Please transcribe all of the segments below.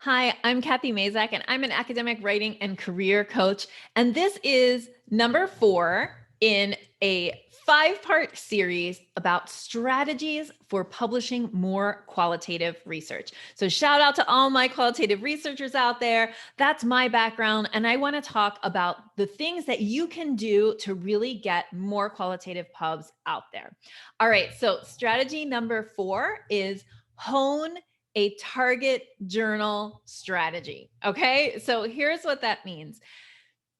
Hi, I'm Kathy Mazak, and I'm an academic writing and career coach. And this is number 4 in a 5-part series about strategies for publishing more qualitative research. So, shout out to all my qualitative researchers out there. That's my background. And I want to talk about the things that you can do to really get more qualitative pubs out there. All right. So, strategy number 4 is hone a target journal strategy. Okay. So here's what that means.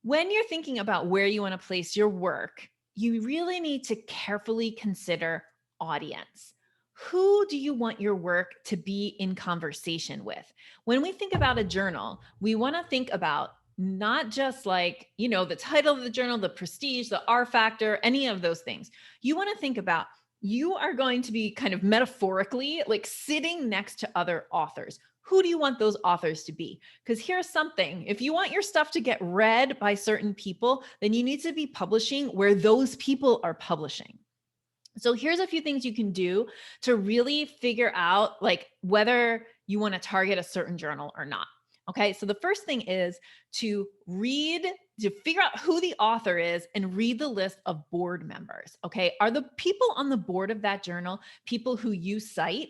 When you're thinking about where you want to place your work, you really need to carefully consider audience. Who do you want your work to be in conversation with? When we think about a journal, we want to think about not just the title of the journal, the prestige, the R factor, any of those things. You want to think about you are going to be kind of metaphorically like sitting next to other authors. Who do you want those authors to be? Because here's something, if you want your stuff to get read by certain people, then you need to be publishing where those people are publishing. So here's a few things you can do to really figure out like whether you want to target a certain journal or not. Okay, so the first thing is to figure out who the author is and read the list of board members. Okay, are the people on the board of that journal people who you cite?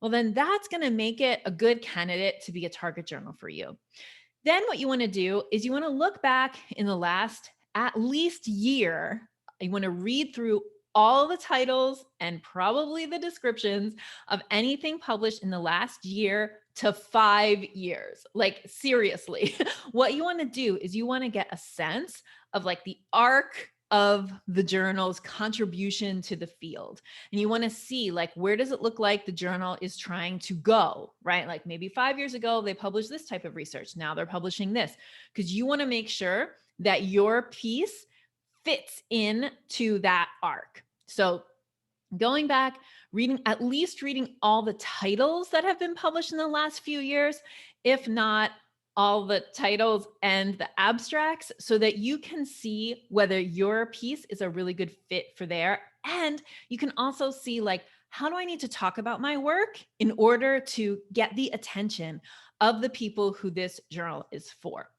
Well, then that's going to make it a good candidate to be a target journal for you. Then what you want to do is you want to look back in the last at least year. You want to read through all the titles and probably the descriptions of anything published in the last year to 5 years. Like, seriously, what you want to do is you want to get a sense of like the arc of the journal's contribution to the field. And you want to see like where does it look like the journal is trying to go, right? Like maybe 5 years ago they published this type of research. Now they're publishing this, because you want to make sure that your piece fits into that arc. So going back, at least reading all the titles that have been published in the last few years, if not all the titles and the abstracts, so that you can see whether your piece is a really good fit for there. And you can also see like, how do I need to talk about my work in order to get the attention of the people who this journal is for?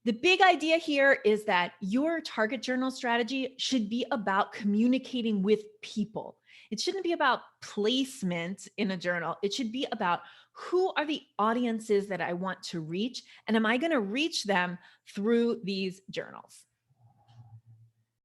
The big idea here is that your target journal strategy should be about communicating with people. It shouldn't be about placement in a journal. It should be about who are the audiences that I want to reach, and am I going to reach them through these journals?